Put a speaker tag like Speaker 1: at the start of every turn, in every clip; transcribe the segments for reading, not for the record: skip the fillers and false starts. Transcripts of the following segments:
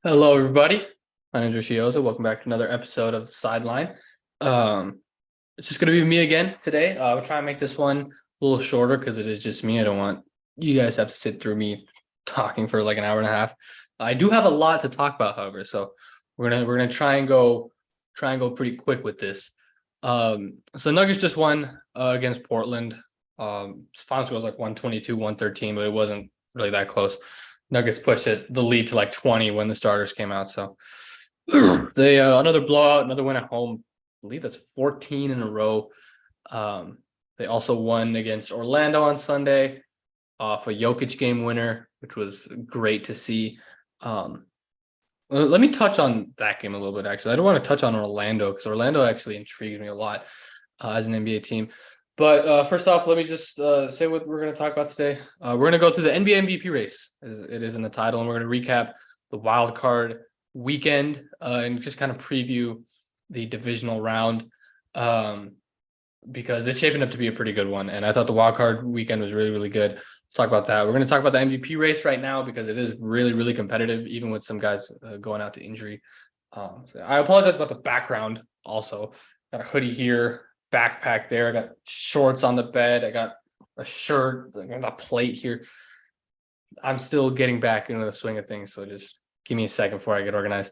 Speaker 1: Hello, everybody. My name is Rishioza. Welcome back to another episode of The Sideline. Um, it's just going to be me again today. We'll try and make this one a little shorter because it is just me. I don't want you guys to have to sit through me talking for like an hour and a half. I do have a lot to talk about, however, so we're gonna try and go pretty quick with this. So Nuggets just won against Portland. Final score was like 122, 113, but it wasn't really that close. Nuggets pushed the lead to like 20 when the starters came out. So they another blowout, another win at home. I believe that's 14 in a row. They also won against Orlando on Sunday off a Jokic game winner, which was great to see. Let me touch on that game a little bit. Actually, I don't want to touch on Orlando because Orlando actually intrigues me a lot as an NBA team. But first off, let me just say what we're going to talk about today. We're going to go through the NBA MVP race, as it is in the title, and we're going to recap the wild card weekend and just kind of preview the divisional round because it's shaping up to be a pretty good one. And I thought the wild card weekend was really, really good. Let's talk about that. We're going to talk about the MVP race right now because it is really, really competitive, even with some guys going out to injury. So I apologize about the background also. Got a hoodie here, backpack there. I got shorts on the bed. I got a shirt, I got a plate here. I'm still getting back into the swing of things, so just give me a second before I get organized.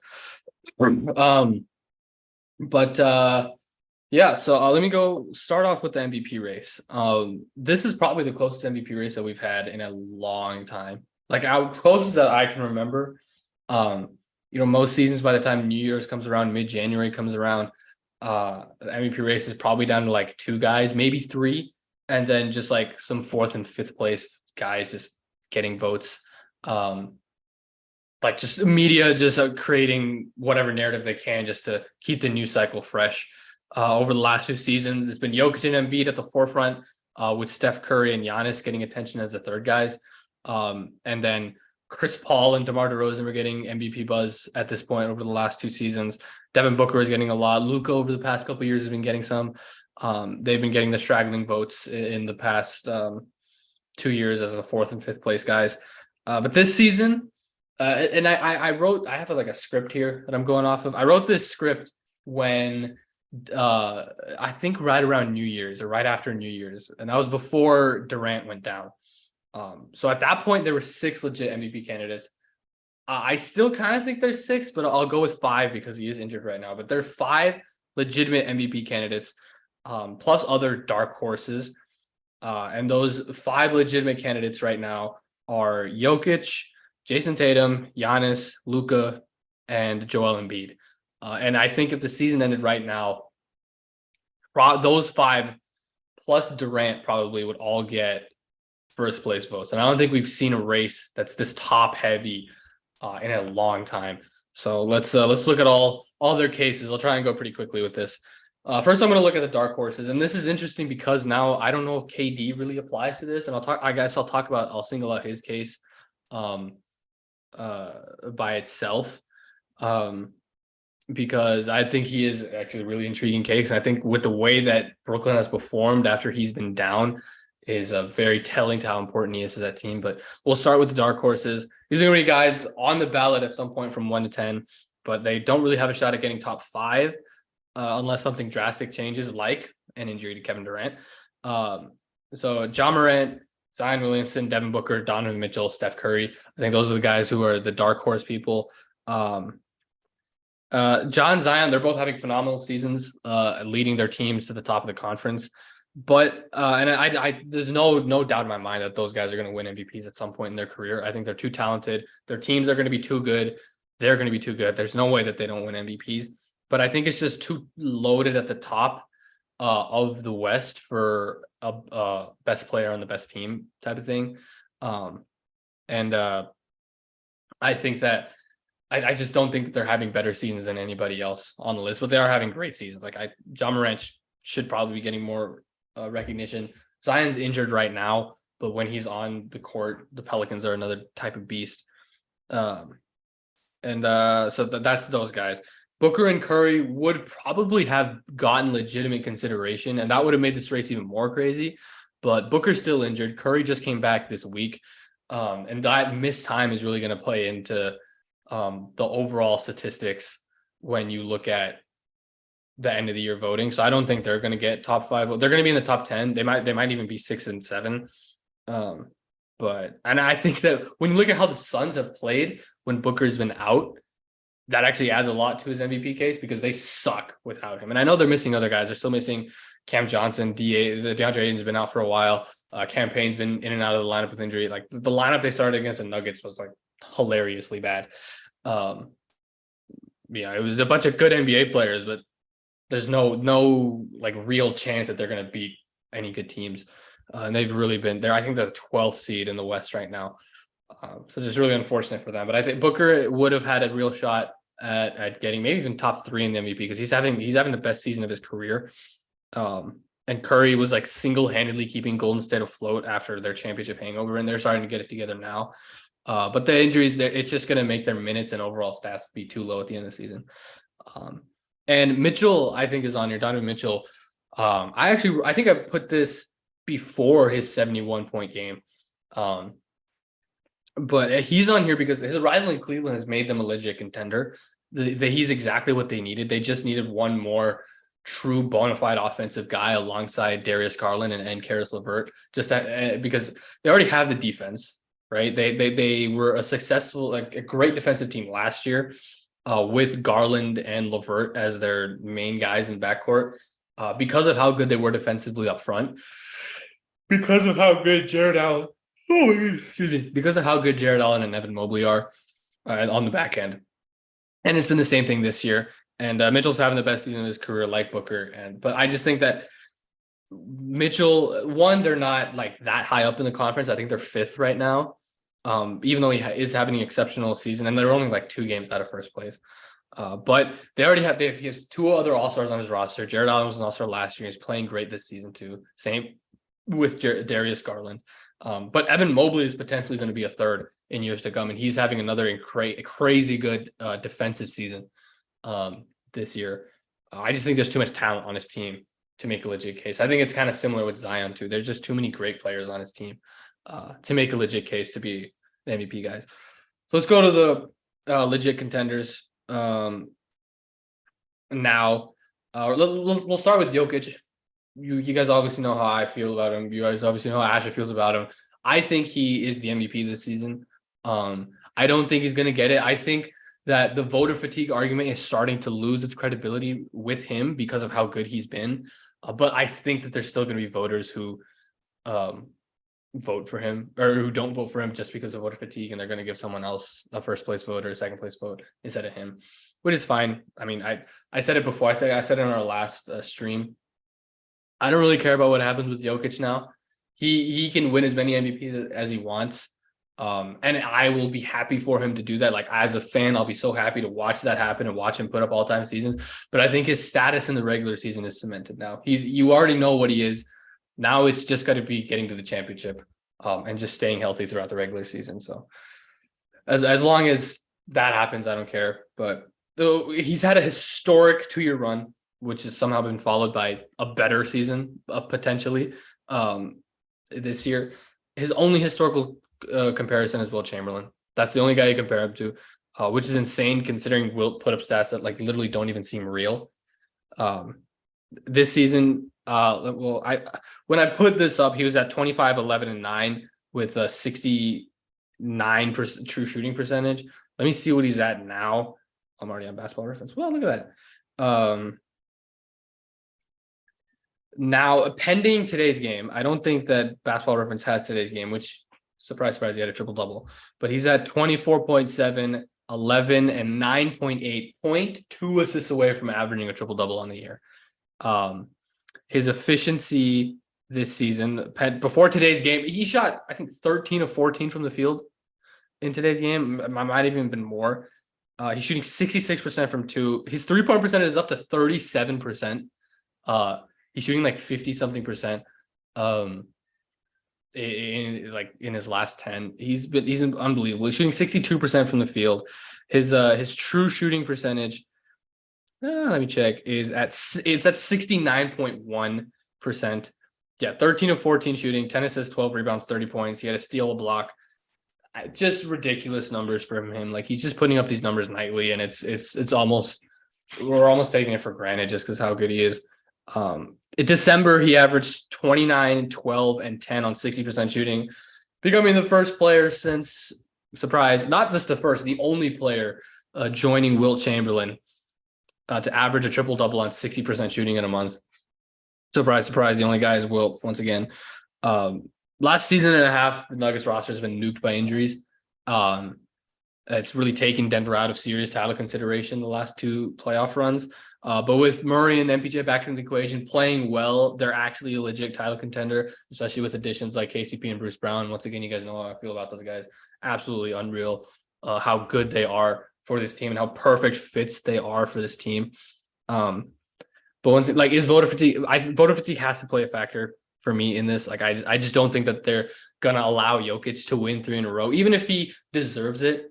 Speaker 1: Yeah, so let me go start off with the MVP race. This is probably the closest MVP race that we've had in a long time. Like how closest that I can remember. Most seasons by the time New Year's comes around, mid-January comes around, the MVP race is probably down to like two guys, maybe three, and then just like some fourth and fifth place guys just getting votes. Like just media just creating whatever narrative they can just to keep the news cycle fresh. Over the last two seasons, it's been Jokic and Embiid at the forefront, with Steph Curry and Giannis getting attention as the third guys. And then Chris Paul and DeMar DeRozan were getting MVP buzz at this point over the last two seasons. Devin Booker is getting a lot. Luka over the past couple of years has been getting some. They've been getting the straggling votes in the past 2 years as the fourth and fifth place guys. But this season, and I have like a script here that I'm going off of. I wrote this script when I think right around New Year's or right after New Year's, and that was before Durant went down. So at that point, there were six legit MVP candidates. I still kind of think there's six, but I'll go with five because he is injured right now. But there are five legitimate MVP candidates, plus other dark horses. And those five legitimate candidates right now are Jokic, Jason Tatum, Giannis, Luka, and Joel Embiid. And I think if the season ended right now, those five plus Durant probably would all get first place votes. And I don't think we've seen a race that's this top heavy in a long time. So let's look at all their cases. I'll try and go pretty quickly with this. First, I'm going to look at the dark horses, and this is interesting because now I don't know if KD really applies to this, and I'll single out his case by itself. Because I think he is actually a really intriguing case. And I think with the way that Brooklyn has performed after he's been down is very telling to how important he is to that team. But we'll start with the dark horses. These are going to be guys on the ballot at some point from 1 to 10, but they don't really have a shot at getting top 5 unless something drastic changes, like an injury to Kevin Durant. So Ja Morant, Zion Williamson, Devin Booker, Donovan Mitchell, Steph Curry. I think those are the guys who are the dark horse people. John Zion, they're both having phenomenal seasons, leading their teams to the top of the conference. But and I there's no doubt in my mind that those guys are going to win MVPs at some point in their career. I think they're too talented. Their teams are going to be too good. They're going to be too good. There's no way that they don't win MVPs. But I think it's just too loaded at the top of the West for a best player on the best team type of thing. And I think that I just don't think that they're having better seasons than anybody else on the list, but they are having great seasons. Like Ja Morant should probably be getting more recognition. Zion's injured right now, but when he's on the court, the Pelicans are another type of beast. So that's those guys. Booker and Curry would probably have gotten legitimate consideration, and that would have made this race even more crazy. But Booker's still injured. Curry just came back this week. And that missed time is really going to play into the overall statistics when you look at the end of the year voting. So I don't think they're going to get top 5. They're going to be in the top 10. They might even be 6 and 7. And I think that when you look at how the Suns have played when Booker's been out, that actually adds a lot to his MVP case because they suck without him. And I know they're missing other guys. They're still missing Cam Johnson. DeAndre Ayton's been out for a while. Cam Payne's been in and out of the lineup with injury. Like the lineup they started against the Nuggets was like hilariously bad. It was a bunch of good NBA players, but there's no like real chance that they're going to beat any good teams. And they've really been there. I think they're the 12th seed in the West right now. So it's just really unfortunate for them. But I think Booker would have had a real shot at getting maybe even top 3 in the MVP because he's having the best season of his career. And Curry was like single-handedly keeping Golden State afloat after their championship hangover, and they're starting to get it together now. But the injuries, it's just going to make their minutes and overall stats be too low at the end of the season. And Mitchell, I think, is on here. Donovan Mitchell. I think I put this before his 71-point game. But he's on here because his arrival in Cleveland has made them a legit contender. He's exactly what they needed. They just needed one more true bona fide offensive guy alongside Darius Garland and Caris LeVert, just that because they already have the defense, right? They were a successful, like a great defensive team last year with Garland and LeVert as their main guys in backcourt because of how good they were defensively up front, because of how good Jared Allen because of how good Jared Allen and Evan Mobley are on the back end. And it's been the same thing this year. And Mitchell's having the best season of his career, like Booker. But I just think that Mitchell, one, they're not like that high up in the conference. I think they're 5th right now, even though he is having an exceptional season. And they're only like 2 games out of first place. But he has 2 other All-Stars on his roster. Jared Allen was an All-Star last year. He's playing great this season too. Same with Darius Garland. But Evan Mobley is potentially going to be a 3rd in years to come, and he's having another crazy good defensive season this year. I just think there's too much talent on his team to make a legit case. I think it's kind of similar with Zion too. There's just too many great players on his team to make a legit case to be the MVP guys. So let's go to the legit contenders now. We'll start with Jokic. You guys obviously know how I feel about him. You guys obviously know how Asher feels about him. I think he is the MVP this season. I don't think he's going to get it. I think that the voter fatigue argument is starting to lose its credibility with him because of how good he's been. But I think that there's still going to be voters who vote for him or who don't vote for him just because of voter fatigue, and they're going to give someone else a first place vote or a second place vote instead of him, which is fine. I mean, I said it before. I said it on our last stream. I don't really care about what happens with Jokic now. He can win as many MVPs as he wants. And I will be happy for him to do that. Like as a fan, I'll be so happy to watch that happen and watch him put up all-time seasons. But I think his status in the regular season is cemented now. You already know what he is. Now it's just got to be getting to the championship and just staying healthy throughout the regular season. So as long as that happens, I don't care. But he's had a historic 2-year run, which has somehow been followed by a better season potentially this year. His only historical comparison is Wilt Chamberlain. That's the only guy you compare him to, which is insane considering Wilt put up stats that like literally don't even seem real. This season, when I put this up, he was at 25, 11, and 9 with a 69% true shooting percentage. Let me see what he's at now. I'm already on Basketball Reference. Well, look at that. Now, pending today's game, I don't think that Basketball Reference has today's game, which, surprise, he had a triple-double. But he's at 24.7, 11, and 9.8, 0.2 assists away from averaging a triple-double on the year. His efficiency this season, before today's game, he shot, I think, 13 of 14 from the field in today's game. I might have even been more. He's shooting 66% from 2. His three-point percentage is up to 37%. He's shooting like 50-something% in his last 10. He's unbelievable. He's shooting 62% from the field. His true shooting percentage, let me check, it's at 69.1%. Yeah, 13 of 14 shooting, 10 assists, 12 rebounds, 30 points. He had a steal, a block. just ridiculous numbers from him. Like he's just putting up these numbers nightly, and it's almost we're almost taking it for granted just because how good he is. In December, he averaged 29, 12, and 10 on 60% shooting, becoming the first player since, surprise, not just the first, the only player joining Wilt Chamberlain to average a triple-double on 60% shooting in a month. Surprise, surprise, the only guy is Wilt once again. Last season and a half, the Nuggets roster has been nuked by injuries. It's really taken Denver out of serious title consideration the last two playoff runs. But with Murray and MPJ back in the equation, playing well, they're actually a legit title contender, especially with additions like KCP and Bruce Brown. Once again, you guys know how I feel about those guys. Absolutely unreal how good they are for this team and how perfect fits they are for this team. But once like is voter fatigue, voter fatigue has to play a factor for me in this. Like I just don't think that they're gonna allow Jokic to win 3 in a row, even if he deserves it.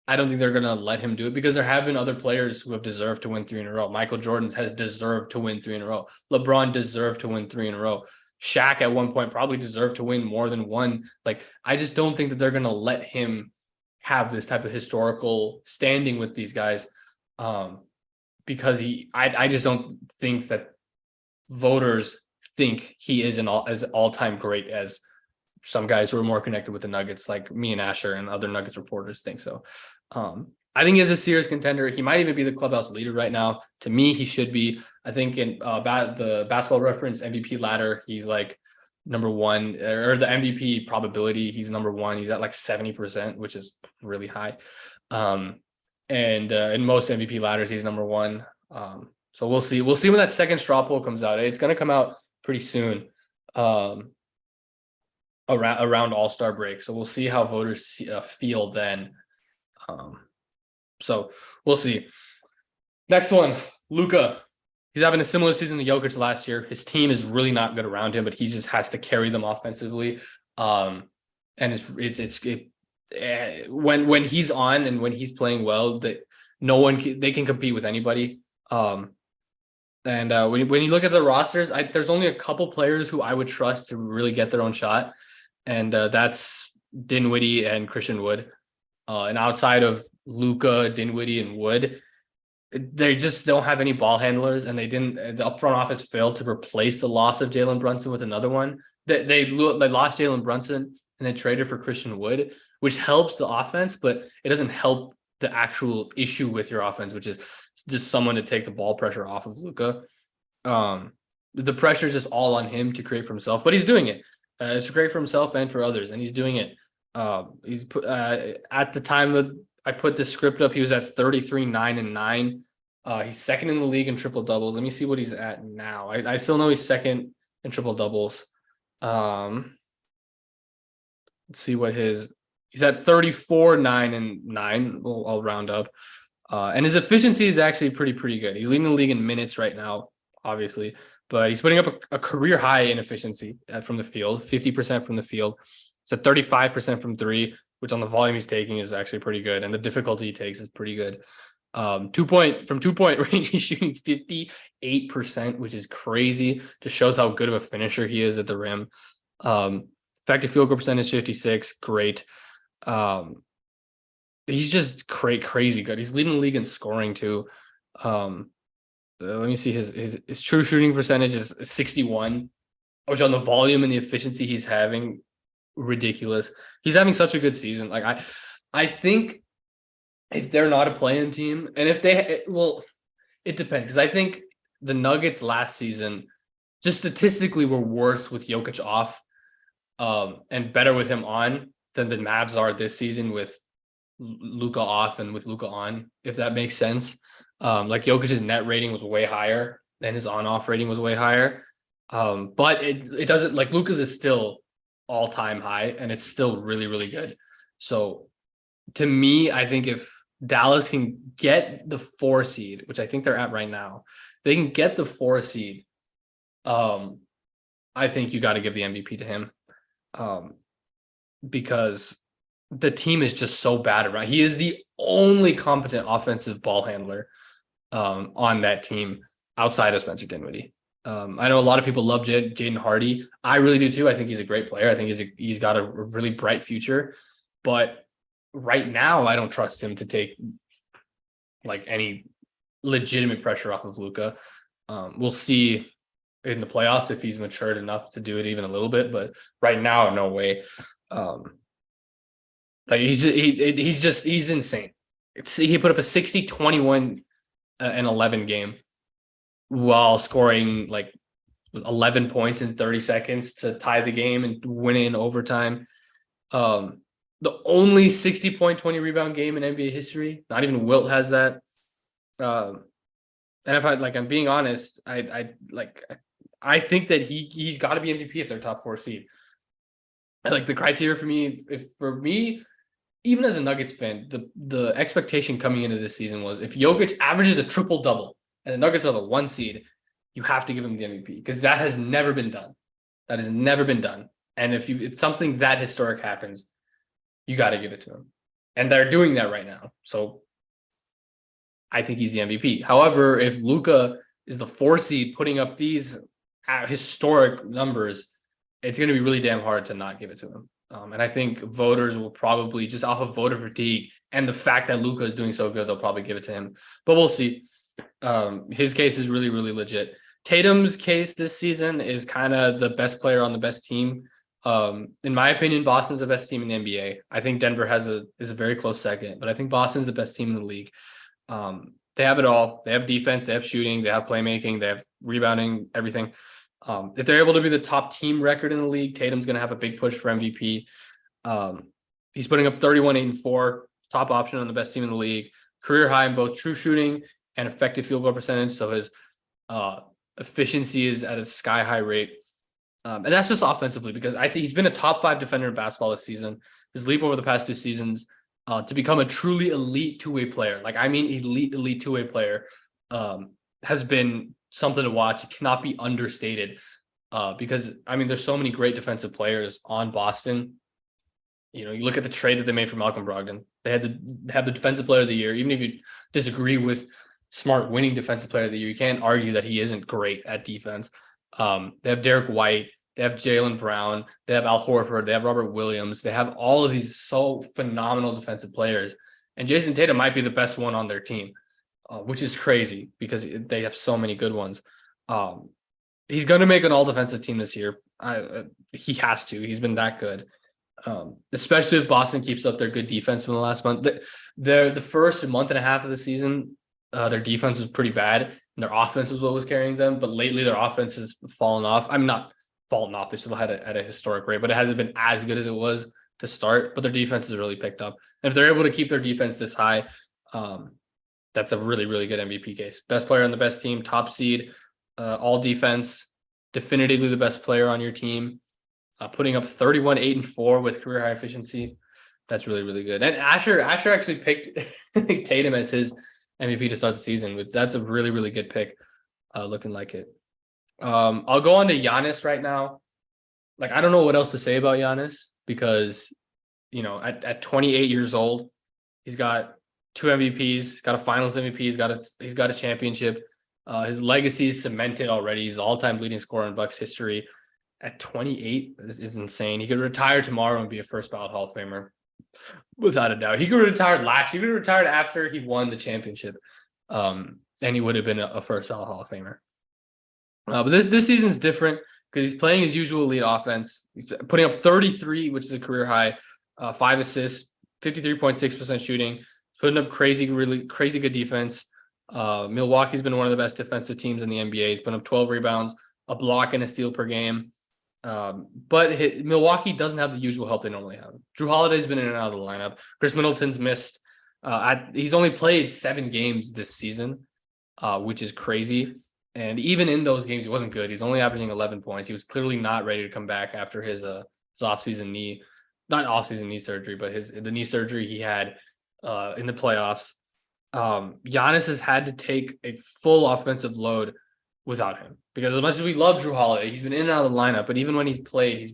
Speaker 1: I don't think they're going to let him do it because there have been other players who have deserved to win 3 in a row. Michael Jordan has deserved to win 3 in a row. LeBron deserved to win 3 in a row. Shaq at one point probably deserved to win more than one. Like, I just don't think that they're going to let him have this type of historical standing with these guys because I just don't think that voters think he is as all-time great as some guys who are more connected with the Nuggets, like me and Asher and other Nuggets reporters think so. I think he's a serious contender. He might even be the clubhouse leader right now. To me, he should be. I think in the Basketball Reference MVP ladder, he's like number one, or the MVP probability, he's number one. He's at like 70%, which is really high. And in most MVP ladders, he's number one. So we'll see. We'll see when that second straw poll comes out. It's going to come out pretty soon. Around All-Star break. So we'll see how voters feel then. So we'll see. Next one, Luka. He's having a similar season to Jokic last year. His team is really not good around him, but he just has to carry them offensively. And when he's on and when he's playing well, that they can compete with anybody. When you look at the rosters, there's only a couple players who I would trust to really get their own shot. And that's Dinwiddie and Christian Wood. And outside of Luka, Dinwiddie, and Wood, they just don't have any ball handlers, and the front office failed to replace the loss of Jalen Brunson with another one. They lost Jalen Brunson and they traded for Christian Wood, which helps the offense, but it doesn't help the actual issue with your offense, which is just someone to take the ball pressure off of Luka. The pressure is just all on him to create for himself, but he's doing it. It's great for himself and for others, and he's doing it. He's at the time that I put this script up, he was at 33, 9, and 9. He's second in the league in triple doubles. Let me see what he's at now. I still know he's second in triple doubles. Let's see what he's at 34, 9, and 9. I'll round up. And his efficiency is actually pretty good. He's leading the league in minutes right now, obviously, but he's putting up a career high in efficiency from the field, 50% from the field. It's at 35% from 3, which on the volume he's taking is actually pretty good. And the difficulty he takes is pretty good. 2-point range, he's shooting 58%, which is crazy. Just shows how good of a finisher he is at the rim. Effective field goal percentage, 56, great. He's just crazy good. He's leading the league in scoring too. Let me see his true shooting percentage is 61, which on the volume and the efficiency he's having, ridiculous. He's having such a good season. Like I think if they're not a play-in team, and if it depends, because I think the Nuggets last season just statistically were worse with Jokic off and better with him on than the Mavs are this season with Luka off and with Luka on, if that makes sense. Like Jokic's net rating was way higher and his on-off rating was way higher. But it doesn't, like, Luka's is still all-time high and it's still really good. So to me, I think if Dallas can get the 4 seed, which I think they're at right now, they can get the 4 seed. I think you got to give the MVP to him because the team is just so bad around. He is the only competent offensive ball handler on that team outside of Spencer Dinwiddie. I know a lot of people love Jaden Hardy. I really do too. I think he's a great player. I think he's got a really bright future. But right now, I don't trust him to take like any legitimate pressure off of Luka. We'll see in the playoffs if he's matured enough to do it even a little bit, but right now, no way. Like he's insane. He put up a 60, 21, and 11 game while scoring like 11 points in 30 seconds to tie the game and win it in overtime. The only 60-point, 20 rebound game in NBA history. Not even Wilt has that. And if I'm being honest, I think that he's got to be MVP if they're top 4 seed. Like the criteria for me, for me, even as a Nuggets fan, the expectation coming into this season was if Jokic averages a triple double and the Nuggets are the 1 seed, you have to give him the MVP because that has never been done. That has never been done. And if something that historic happens, you got to give it to him. And they're doing that right now. So I think he's the MVP. However, if Luka is the 4 seed putting up these historic numbers, it's going to be really damn hard to not give it to him. And I think voters will probably, just off of voter fatigue and the fact that Luka is doing so good, they'll probably give it to him. But we'll see. His case is really, really legit. Tatum's case this season is kind of the best player on the best team. In my opinion, Boston's the best team in the NBA. I think Denver is a very close second, but I think Boston's the best team in the league. They have it all. They have defense, they have shooting, they have playmaking, they have rebounding, everything. If they're able to be the top team record in the league, Tatum's going to have a big push for MVP. He's putting up 31, 8, and 4, top option on the best team in the league, career high in both true shooting and effective field goal percentage. So his efficiency is at a sky high rate. And that's just offensively because I think he's been a top 5 defender in basketball this season. His leap over the past 2 seasons to become a truly elite 2-way player, like I mean elite 2-way player, has been something to watch. It cannot be understated because I mean there's so many great defensive players on Boston. You know, you look at the trade that they made for Malcolm Brogdon. They had to have the defensive player of the year. Even if you disagree with Smart winning defensive player of the year, you can't argue that he isn't great at defense. They have Derek White, they have Jaylen Brown, they have Al Horford, they have Robert Williams. They have all of these so phenomenal defensive players. And Jason Tatum might be the best one on their team, which is crazy because they have so many good ones. He's going to make an all-defensive team this year. He has to. He's been that good. Especially if Boston keeps up their good defense from the last month. The first month and a half of the season, their defense was pretty bad, and their offense was what was carrying them. But lately, their offense has fallen off. I'm not falling off. They still had it at a historic rate, but it hasn't been as good as it was to start. But their defense has really picked up. And if they're able to keep their defense this high, that's a really, really good MVP case. Best player on the best team, top seed, all defense, definitively the best player on your team, putting up 31, 8, and 4 with career high efficiency. That's really, really good. And Asher actually picked Tatum as his MVP to start the season. That's a really, really good pick, looking like it. I'll go on to Giannis right now. Like, I don't know what else to say about Giannis because, you know, at 28 years old, he's got 2 MVPs, got a finals MVP, he's got a championship. His legacy is cemented already. He's the all-time leading scorer in Bucks history. At 28 is insane. He could retire tomorrow and be a first ballot Hall of Famer. Without a doubt. He could have retired last year. He could have retired after he won the championship. And he would have been a first ballot Hall of Famer. But this season's different because he's playing his usual elite offense. He's putting up 33, which is a career high, 5 assists, 53.6% shooting. He's putting up really crazy good defense. Milwaukee's been one of the best defensive teams in the NBA. He's putting up 12 rebounds, a block, and a steal per game. But Milwaukee doesn't have the usual help they normally have. Drew Holiday's been in and out of the lineup. Chris Middleton's missed. He's only played 7 games this season, which is crazy. And even in those games, he wasn't good. He's only averaging 11 points. He was clearly not ready to come back after his offseason knee, not offseason knee surgery, but the knee surgery he had in the playoffs. Giannis has had to take a full offensive load without him because as much as we love Drew Holiday, he's been in and out of the lineup. But even when he's played, he's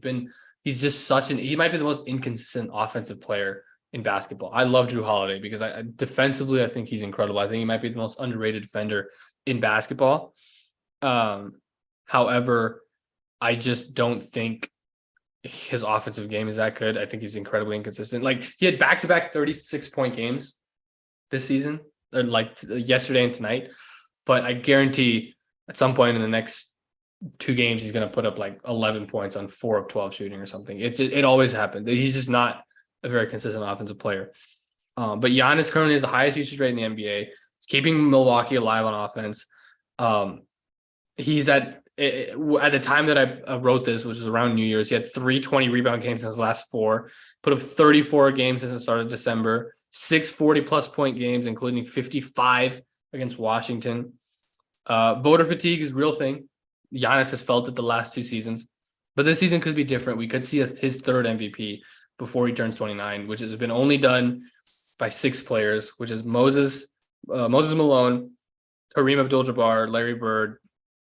Speaker 1: just he might be the most inconsistent offensive player in basketball. I love Drew Holiday because defensively, I think he's incredible. I think he might be the most underrated defender in basketball. However, I just don't think his offensive game is that good. I think he's incredibly inconsistent. Like he had back-to-back 36-point games this season, or like yesterday and tonight. But I guarantee at some point in the next 2 games, he's going to put up like 11 points on 4 of 12 shooting or something. It always happens. He's just not a very consistent offensive player. But Giannis currently has the highest usage rate in the NBA. He's keeping Milwaukee alive on offense. He's at the time that I wrote this, which was around New Year's, he had 3 rebound games in his last 4, put up 34 games since the start of December, 6 40-plus point games, including 55 against Washington. Voter fatigue is a real thing. Giannis has felt it the last 2 seasons, but this season could be different. We could see his 3rd MVP before he turns 29, which has been only done by 6 players, which is Moses Malone, Kareem Abdul-Jabbar, Larry Bird,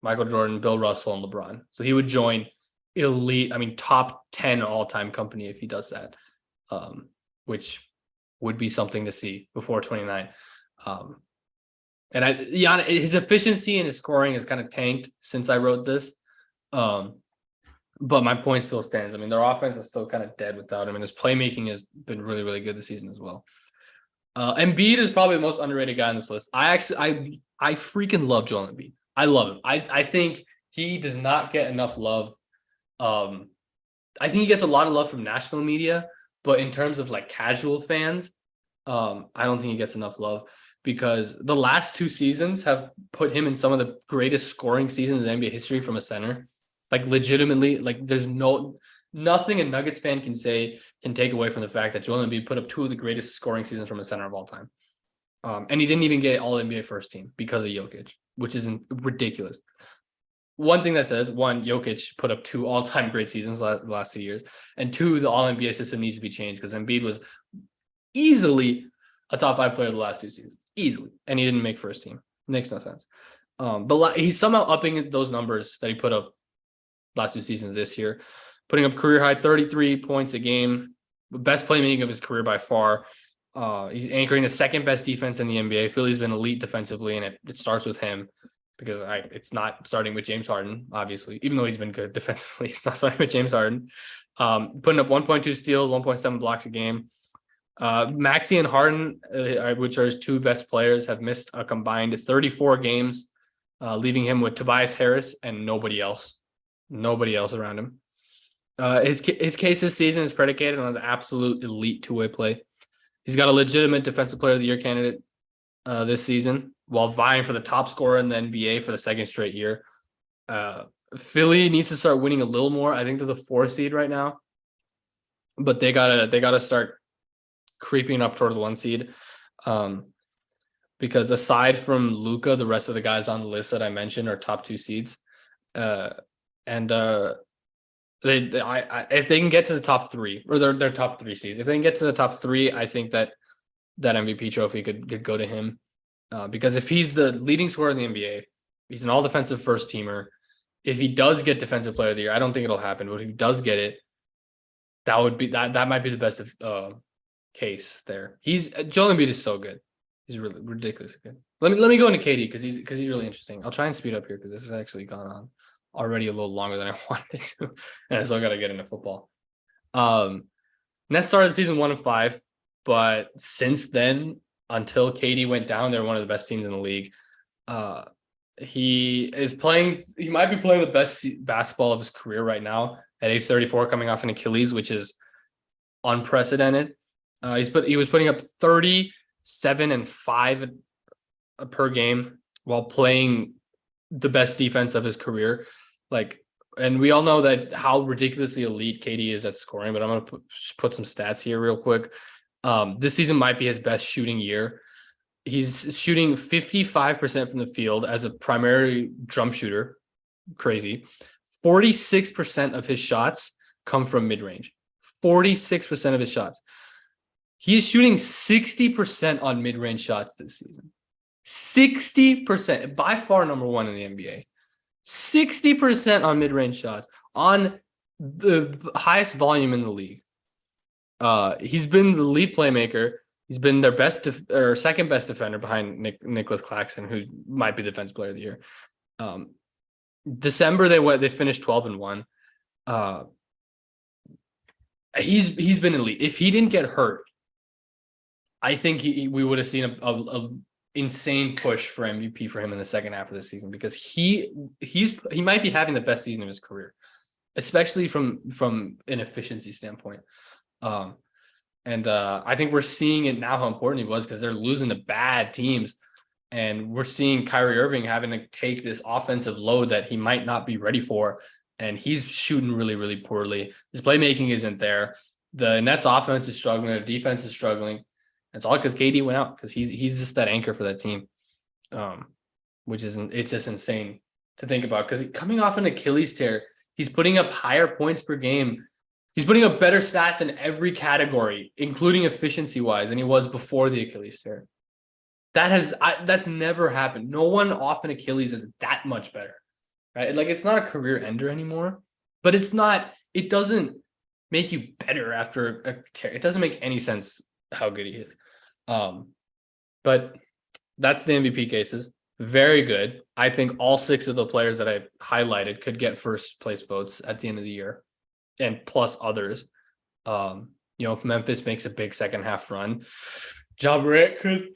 Speaker 1: Michael Jordan, Bill Russell, and LeBron. So he would join top 10 all-time company if he does that, which would be something to see before 29. And his efficiency and his scoring has kind of tanked since I wrote this. But my point still stands. I mean, their offense is still kind of dead without him, and his playmaking has been really, really good this season as well. Embiid is probably the most underrated guy on this list. I freaking love Joel Embiid. I love him. I think he does not get enough love. I think he gets a lot of love from national media, but in terms of like casual fans, I don't think he gets enough love because the last 2 seasons have put him in some of the greatest scoring seasons in NBA history from a center. Like legitimately, like there's nothing a Nuggets fan can take away from the fact that Joel Embiid put up 2 of the greatest scoring seasons from a center of all time. And he didn't even get all NBA first team because of Jokic, which is ridiculous. One thing that says, 1, Jokic put up 2 all-time great seasons the last 2 years, and 2, the all-NBA system needs to be changed because Embiid was easily a top 5 player the last 2 seasons, easily, and he didn't make first team. Makes no sense. But he's somehow upping those numbers that he put up last 2 seasons this year, putting up career high 33 points a game, the best playmaking of his career by far. He's anchoring the 2nd best defense in the NBA. Philly's been elite defensively, and it starts with him because it's not starting with James Harden, obviously. Even though he's been good defensively, it's not starting with James Harden. Putting up 1.2 steals, 1.7 blocks a game. Maxey and Harden, which are his 2 best players, have missed a combined 34 games, leaving him with Tobias Harris and nobody else around him. His case this season is predicated on an absolute elite 2-way play. He's got a legitimate Defensive Player of the Year candidate this season, while vying for the top scorer in the NBA for the 2nd straight year. Philly needs to start winning a little more. I think they're the 4 seed right now, but they gotta start creeping up towards 1 seed. Because aside from Luka, the rest of the guys on the list that I mentioned are top 2 seeds. If they can get to the top 3, or their top 3 seeds, if they can get to the top 3, I think that MVP trophy could go to him. Because if he's the leading scorer in the NBA, he's an all defensive first teamer. If he does get Defensive Player of the Year, I don't think it'll happen, but if he does get it, that might be the best case there. Joel Embiid is so good. He's really ridiculously good. Let me go into KD because he's really interesting. I'll try and speed up here because this has actually gone on already a little longer than I wanted to, and I still got to get into football. Nets started season 1-5, but since then, until KD went down, they're one of the best teams in the league. He might be playing the best basketball of his career right now at age 34, coming off an Achilles, which is unprecedented. He was putting up 37 and 5 per game while playing the best defense of his career. And we all know that how ridiculously elite KD is at scoring, but I'm going to put some stats here real quick. This season might be his best shooting year. He's shooting 55% from the field as a primary jump shooter. Crazy. 46% of his shots come from mid-range. 46% of his shots. He is shooting 60% on mid-range shots this season. 60%, by far number 1 in the NBA. 60% on mid-range shots on the highest volume in the league. He's been the lead playmaker. He's been their best or second best defender behind Nicholas Claxton, who might be the Defensive Player of the Year. December they finished 12-1. He's been elite. If he didn't get hurt, I think we would have seen a insane push for MVP for him in the second half of the season, because he might be having the best season of his career, especially from an efficiency standpoint. And I think we're seeing it now how important he was, because they're losing to bad teams. And we're seeing Kyrie Irving having to take this offensive load that he might not be ready for. And he's shooting really, really poorly. His playmaking isn't there. The Nets offense is struggling. The defense is struggling. It's all because KD went out, because he's just that anchor for that team. It's just insane to think about, because coming off an Achilles tear, he's putting up higher points per game. He's putting up better stats in every category, including efficiency wise, than he was before the Achilles tear. That's never happened. No one off an Achilles is that much better, right? Like, it's not a career ender anymore, but it doesn't make you better after a tear. It doesn't make any sense how good he is. But that's the MVP cases. Very good. I think all 6 of the players that I highlighted could get first place votes at the end of the year, and plus others. If Memphis makes a big second half run, Ja Morant could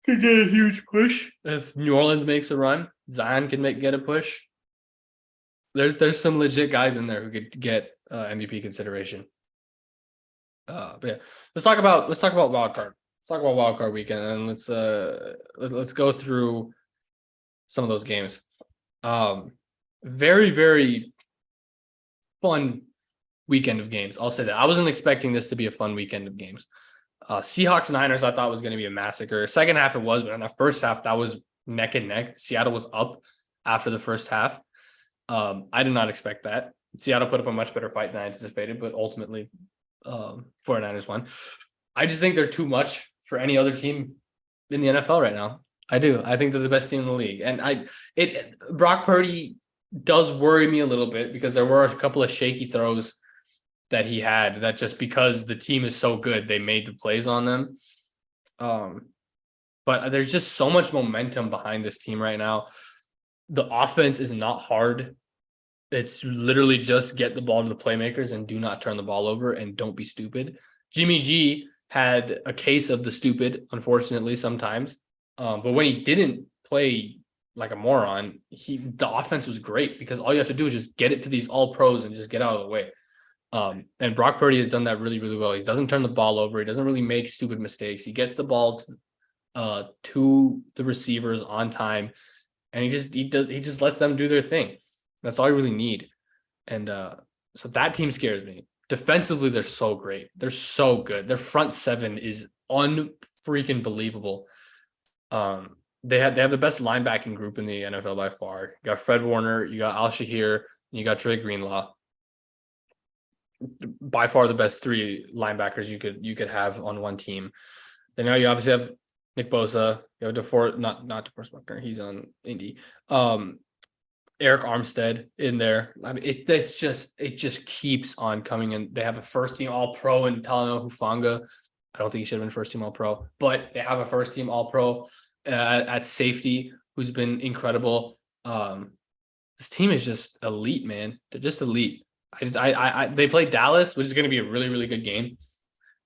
Speaker 1: get a huge push. If New Orleans makes a run, Zion can get a push. There's some legit guys in there who could get MVP consideration. But yeah, let's talk about wild card. Let's talk about wild card weekend, and let's go through some of those games. Very, very fun weekend of games. I'll say that. I wasn't expecting this to be a fun weekend of games. Seahawks Niners, I thought was going to be a massacre. Second half it was, but in the first half that was neck and neck. Seattle was up after the first half. I did not expect that. Seattle put up a much better fight than I anticipated, but ultimately 49ers won. I just think they're too much for any other team in the NFL right now. I do. I think they're the best team in the league. And Brock Purdy does worry me a little bit, because there were a couple of shaky throws that he had that, just because the team is so good, they made the plays on them. But there's just so much momentum behind this team right now. The offense is not hard. It's literally just get the ball to the playmakers and do not turn the ball over, and don't be stupid. Jimmy G had a case of the stupid, unfortunately, sometimes. But when he didn't play like a moron, the offense was great, because all you have to do is just get it to these all pros and just get out of the way. And Brock Purdy has done that really, really well. He doesn't turn the ball over. He doesn't really make stupid mistakes. He gets the ball to the receivers on time, and he just lets them do their thing. That's all you really need. And so that team scares me. Defensively, they're so great. They're so good. Their front seven is unfreaking believable. They have the best linebacking group in the NFL by far. You got Fred Warner, you got Al Shahir, and you got Dre Greenlaw. By far the best 3 linebackers you could have on one team. Then now you obviously have Nick Bosa. You have not DeForest Buckner. He's on Indy. Eric Armstead in there. I mean, it just keeps on coming in. They have a first team All Pro in Talanoa Hufanga. I don't think he should have been first team All Pro, but they have a first team All Pro at safety who's been incredible. This team is just elite, man. They're just elite. They play Dallas, which is going to be a really, really good game.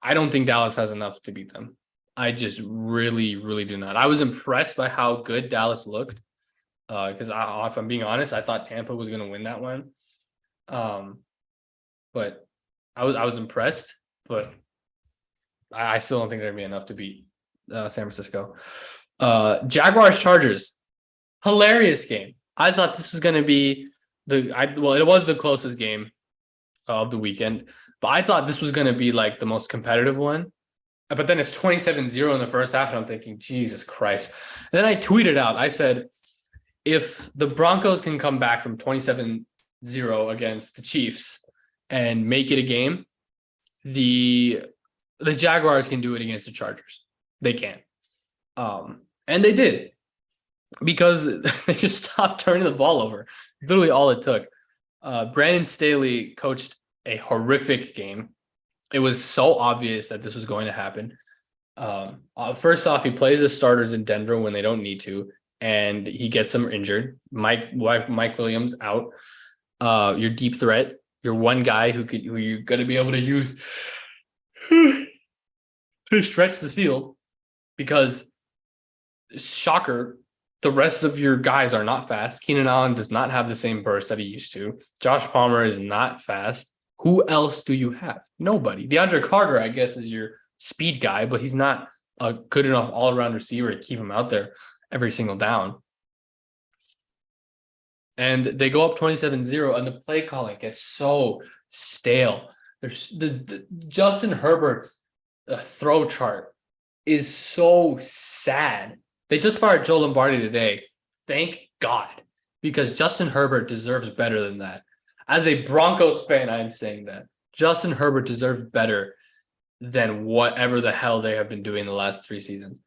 Speaker 1: I don't think Dallas has enough to beat them. I just really, really do not. I was impressed by how good Dallas looked. Because if I'm being honest, I thought Tampa was going to win that one. But I was impressed, but I still don't think there'd be enough to beat San Francisco. Jaguars Chargers, hilarious game. I thought this was going to be it was the closest game of the weekend, but I thought this was going to be like the most competitive one. But then it's 27-0 in the first half, and I'm thinking, Jesus Christ. And then I tweeted out, I said, if the Broncos can come back from 27-0 against the Chiefs and make it a game, the Jaguars can do it against the Chargers. They can. And they did, because they just stopped turning the ball over. Literally all it took. Brandon Staley coached a horrific game. It was so obvious that this was going to happen. First off, he plays his starters in Denver when they don't need to, and he gets them injured. Mike Williams out. Your deep threat your one guy who you're going to be able to use to stretch the field, because shocker, the rest of your guys are not fast. Keenan Allen does not have the same burst that he used to. Josh Palmer is not fast. Who else do you have? Nobody. DeAndre Carter, I guess, is your speed guy, but he's not a good enough all-around receiver to keep him out there every single down. And they go up 27-0, and the play calling gets so stale. There's the Justin Herbert's throw chart is so sad. They just fired Joe Lombardi today. Thank God, because Justin Herbert deserves better than that. As a Broncos fan, I'm saying that Justin Herbert deserves better than whatever the hell they have been doing the last 3 seasons.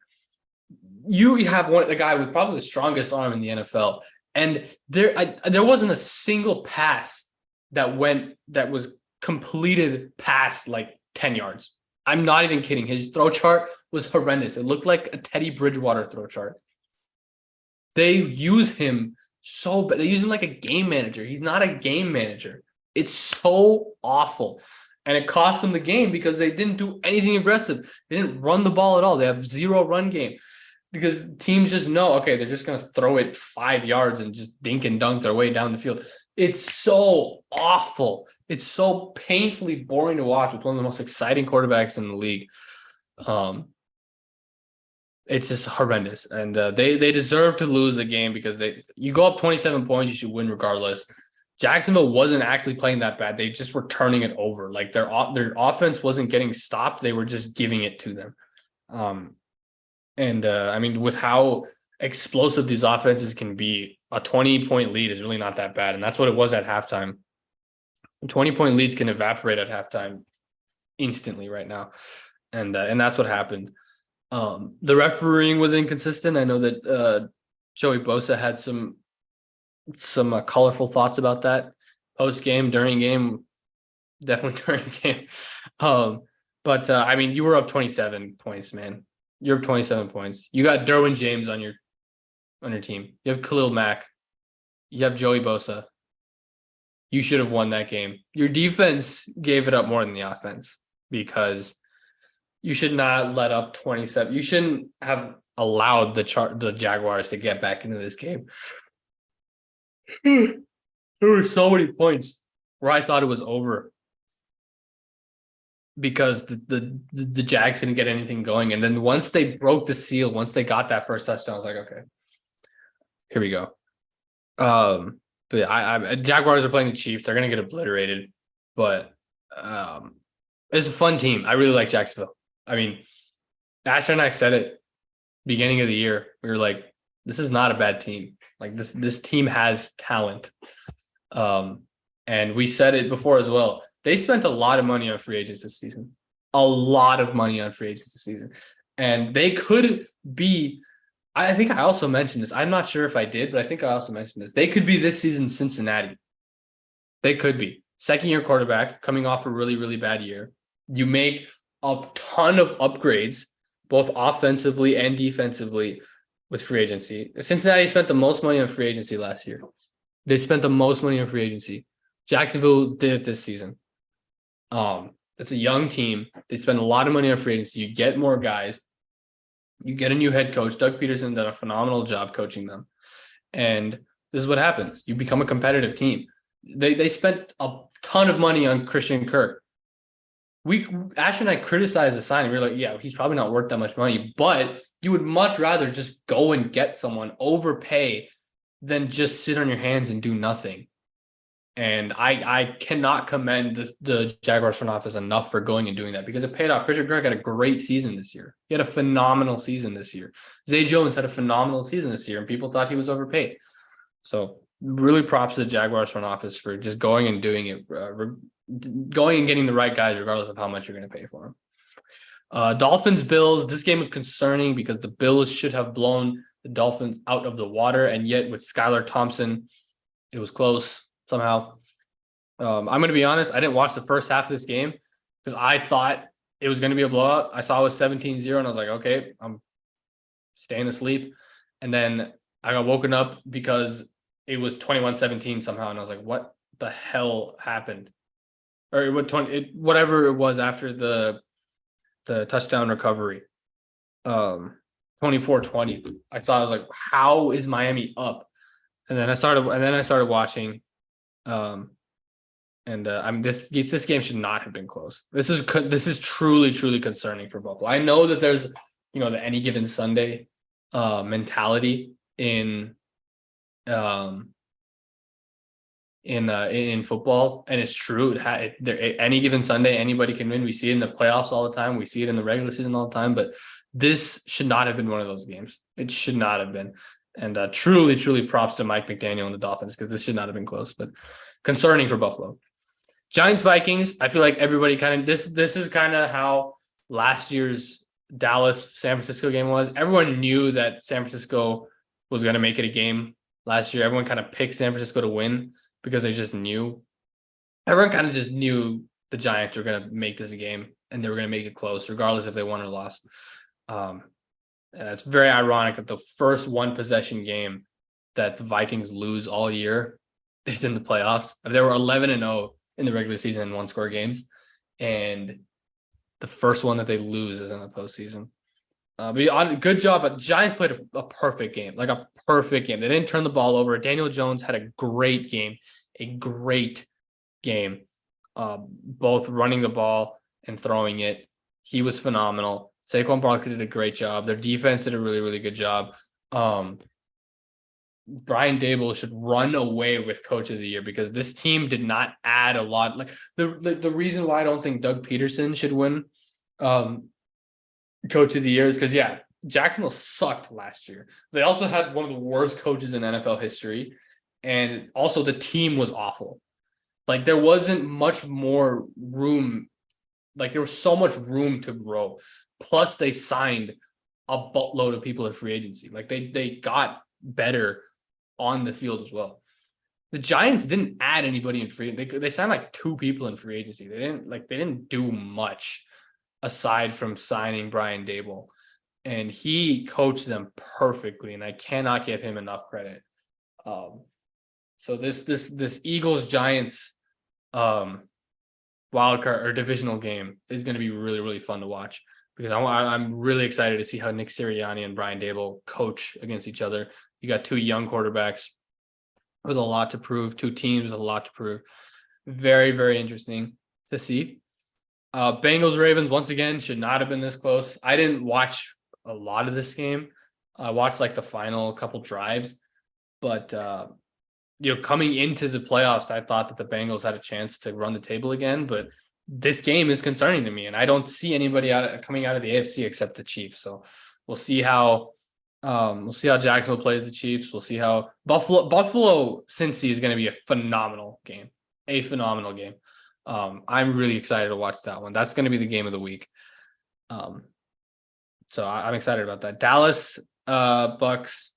Speaker 1: You have the guy with probably the strongest arm in the NFL, and there wasn't a single pass that was completed past like 10 yards. I'm not even kidding. His throw chart was horrendous. It looked like a Teddy Bridgewater throw chart. They use him they use him like a game manager. He's not a game manager. It's so awful. And it cost them the game because they didn't do anything aggressive. They didn't run the ball at all. They have 0 run game because teams just know, okay, they're just going to throw it 5 yards and just dink and dunk their way down the field. It's so awful. It's so painfully boring to watch with one of the most exciting quarterbacks in the league. It's just horrendous. And they deserve to lose the game because you go up 27 points, you should win regardless. Jacksonville wasn't actually playing that bad. They just were turning it over. Like their offense wasn't getting stopped. They were just giving it to them. I mean, with how explosive these offenses can be, a 20-point lead is really not that bad. And that's what it was at halftime. 20-point leads can evaporate at halftime instantly right now. And that's what happened. The refereeing was inconsistent. I know that Joey Bosa had some colorful thoughts about that post game, during game, definitely during game. But I mean, you were up 27 points, man. You're up 27 points. You got Derwin James on your team. You have Khalil Mack. You have Joey Bosa. You should have won that game. Your defense gave it up more than the offense because you should not let up 27. You shouldn't have allowed the Jaguars to get back into this game. There were so many points where I thought it was over because the Jags didn't get anything going. And then once they broke the seal, once they got that first touchdown, I was like, okay, here we go. But yeah, Jaguars are playing the Chiefs. They're going to get obliterated. But it's a fun team. I really like Jacksonville. I mean, Asher and I said it beginning of the year. We were like, this is not a bad team. Like this team has talent. And we said it before as well. They spent a lot of money on free agents this season. A lot of money on free agents this season. And they could be, I think I also mentioned this. I'm not sure if I did, but I think I also mentioned this. They could be this season Cincinnati. They could be. Second-year quarterback coming off a really, really bad year. You make a ton of upgrades, both offensively and defensively, with free agency. Cincinnati spent the most money on free agency last year. They spent the most money on free agency. Jacksonville did it this season. It's a young team. They spend a lot of money on free agency. You get more guys. You get a new head coach. Doug Peterson did a phenomenal job coaching them. And this is what happens. You become a competitive team. They spent a ton of money on Christian Kirk. Ash and I criticized the signing. We were like, yeah, he's probably not worth that much money, but you would much rather just go and get someone, overpay, than just sit on your hands and do nothing. And I cannot commend the Jaguars front office enough for going and doing that because it paid off. Christian Kirk had a great season this year. He had a phenomenal season this year. Zay Jones had a phenomenal season this year, and people thought he was overpaid. So really props to the Jaguars front office for just going and doing it, going and getting the right guys regardless of how much you're going to pay for them. Dolphins, Bills. This game was concerning because the Bills should have blown the Dolphins out of the water, and yet with Skylar Thompson, it was close somehow. I'm going to be honest. I didn't watch the first half of this game because I thought it was going to be a blowout. I saw it was 17-0 and I was like, okay, I'm staying asleep. And then I got woken up because it was 21-17 somehow. And I was like, what the hell happened? or whatever it was after the touchdown recovery. 24-20. I was like, how is Miami up? And then I started watching. This game should not have been close. This is truly concerning for Buffalo. I know that there's the any given Sunday mentality in football, and it's true. Any given Sunday, anybody can win. We see it in the playoffs all the time. We see it in the regular season all the time. But this should not have been one of those games. It should not have been. And truly props to Mike McDaniel and the Dolphins, because this should not have been close. But concerning for Buffalo. Giants Vikings. I feel like everybody this is kind of how last year's Dallas San Francisco game was. Everyone knew that San Francisco was going to make it a game last year. Everyone kind of picked San Francisco to win because they just knew. Everyone kind of just knew the Giants were going to make this a game, and they were going to make it close, regardless if they won or lost. And it's very ironic that the first one possession game that the Vikings lose all year is in the playoffs. They were 11-0 in the regular season in one-score games, and the first one that they lose is in the postseason. But good job. But the Giants played a perfect game, like a perfect game. They didn't turn the ball over. Daniel Jones had a great game, both running the ball and throwing it. He was phenomenal. Saquon Barkley did a great job. Their defense did a really good job. Brian Daboll should run away with Coach of the Year, because this team did not add a lot. Like the reason why I don't think Doug Peterson should win Coach of the Year is because Jacksonville sucked last year. They also had one of the worst coaches in NFL history, and also the team was awful. Like there wasn't much more room. Like there was so much room to grow. Plus they signed a buttload of people in free agency. Like they got better on the field as well. The Giants didn't add anybody in free. They signed like 2 people in free agency. They didn't do much aside from signing Brian Daboll, and he coached them perfectly, and I cannot give him enough credit. So this Eagles Giants wildcard or divisional game is going to be really fun to watch, because I'm really excited to see how Nick Sirianni and Brian Daboll coach against each other. You got 2 young quarterbacks with a lot to prove, 2 teams with a lot to prove. Very interesting to see. Bengals Ravens, once again, should not have been this close. I didn't watch a lot of this game. I watched like the final couple drives, but coming into the playoffs, I thought that the Bengals had a chance to run the table again, but this game is concerning to me, and I don't see anybody coming out of the AFC except the Chiefs. So we'll see how Jacksonville plays the Chiefs. We'll see how Buffalo Cincy is going to be a phenomenal game. I'm really excited to watch that one. That's going to be the game of the week. So I'm excited about that. Dallas Bucks,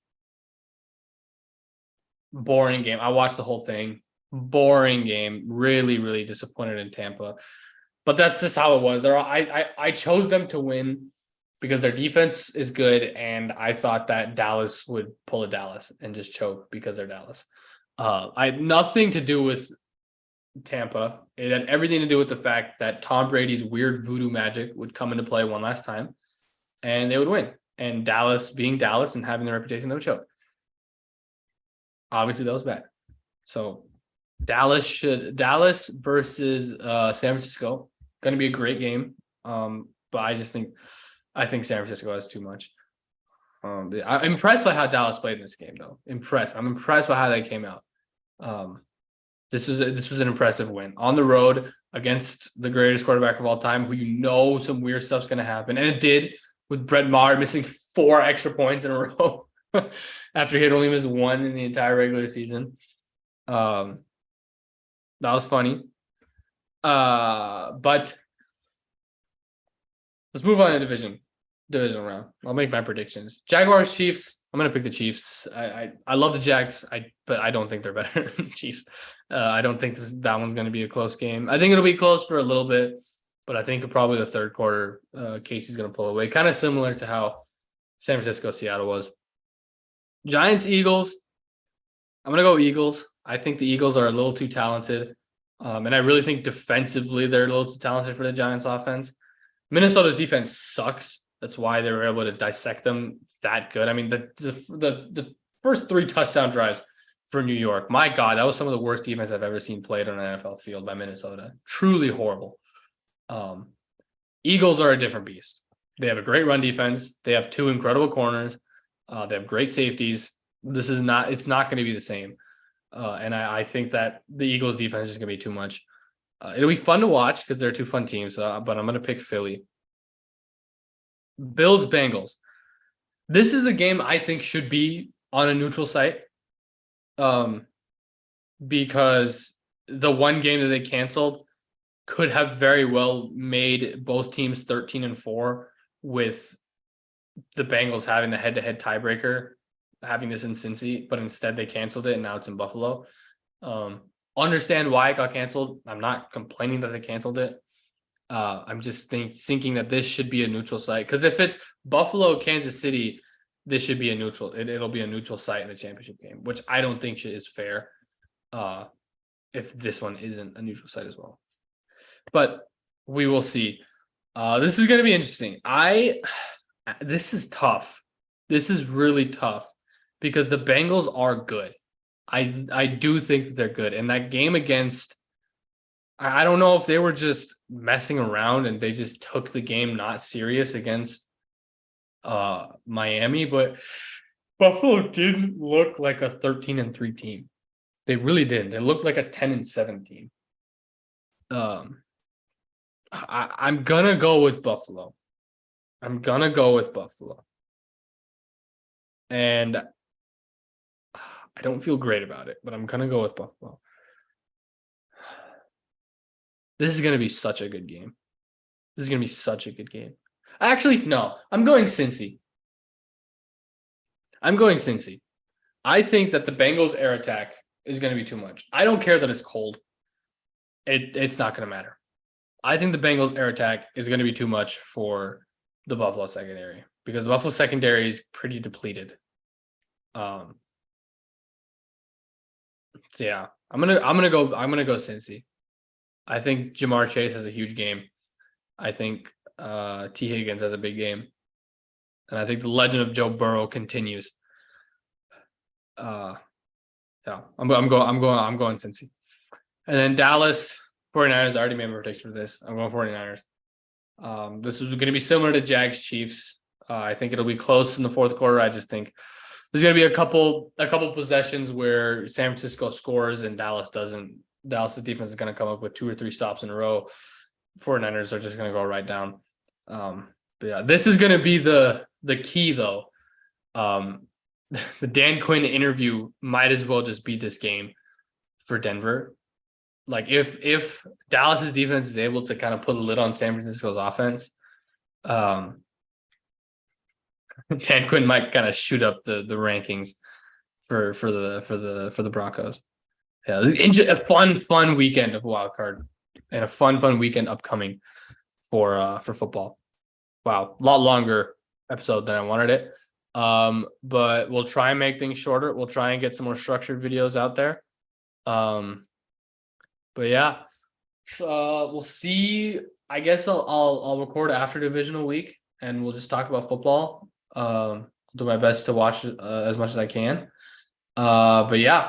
Speaker 1: boring game. I watched the whole thing. Boring game. Really disappointed in Tampa. But that's just how it was. I chose them to win because their defense is good, and I thought that Dallas would pull a Dallas and just choke because they're Dallas. I had nothing to do with Tampa. It had everything to do with the fact that Tom Brady's weird voodoo magic would come into play one last time, and they would win. And Dallas, being Dallas and having the reputation, they would choke. Obviously, that was bad. So Dallas versus San Francisco, going to be a great game. But I think San Francisco has too much. I'm impressed by how Dallas played in this game, though. I'm impressed by how they came out. This was an impressive win on the road against the greatest quarterback of all time, who some weird stuff's going to happen, and it did, with Brett Maher missing 4 extra points in a row after he had only missed 1 in the entire regular season. That was funny. But let's move on to division round. I'll make my predictions. Jaguars, Chiefs. I'm going to pick the Chiefs. I love the Jags, but I don't think they're better than the Chiefs. I don't think that one's going to be a close game. I think it'll be close for a little bit, but I think probably the third quarter, Casey's going to pull away. Kind of similar to how San Francisco, Seattle was. Giants, Eagles. I'm going to go Eagles. I think the Eagles are a little too talented. And I really think defensively they're a little too talented for the Giants offense. Minnesota's defense sucks. That's why they were able to dissect them that good. I mean, the first 3 touchdown drives for New York, my God, that was some of the worst defense I've ever seen played on an NFL field by Minnesota. Truly horrible. Eagles are a different beast. They have a great run defense. They have 2 incredible corners. They have great safeties. It's not going to be the same. And I think that the Eagles defense is going to be too much. It'll be fun to watch because they're 2 fun teams, but I'm going to pick Philly. Bills Bengals. This is a game I think should be on a neutral site. Because the one game that they canceled could have very well made both teams 13-4 with the Bengals having the head-to-head tiebreaker, having this in Cincy, but instead they canceled it and now it's in Buffalo. Understand why it got canceled. I'm not complaining that they canceled it. I'm just thinking that this should be a neutral site, because if it's Buffalo, Kansas City, this should be a neutral. It'll be a neutral site in the championship game, which I don't think is fair. If this one isn't a neutral site as well, but we will see. This is going to be interesting. This is tough. This is really tough because the Bengals are good. I do think that they're good. And that game against, I don't know if they were just messing around and they just took the game not serious against Miami, but Buffalo didn't look like a 13-3 team. They really didn't. They looked like a 10-7 team. I'm gonna go with Buffalo. And I don't feel great about it, but I'm gonna go with Buffalo. This is gonna be such a good game. Actually, no, I'm going Cincy. I think that the Bengals air attack is going to be too much. I don't care that it's cold. It's not going to matter. I think the Bengals air attack is going to be too much for the Buffalo secondary because the Buffalo secondary is pretty depleted. So yeah, I'm gonna go Cincy. I think Jamar Chase has a huge game. I think T. Higgins has a big game, and I think the legend of Joe Burrow continues. Yeah, I'm going Cincy. And then Dallas 49ers. I already made my prediction for this. I'm going 49ers. This is going to be similar to Jags Chiefs. I think it'll be close in the fourth quarter. I just think there's going to be a couple possessions where San Francisco scores and Dallas doesn't. Dallas' defense is going to come up with 2 or 3 stops in a row. 49ers are just going to go right down. But yeah, this is going to be the key though. The Dan Quinn interview might as well just be this game for Denver. Like if Dallas's defense is able to kind of put a lid on San Francisco's offense, Dan Quinn might kind of shoot up the rankings for the Broncos. Yeah, a fun weekend of wild card and a fun weekend upcoming for football. Wow, a lot longer episode than I wanted it. But we'll try and make things shorter. We'll try and get some more structured videos out there. But yeah, we'll see. I guess I'll record after divisional week and we'll just talk about football. I'll do my best to watch as much as I can. But yeah.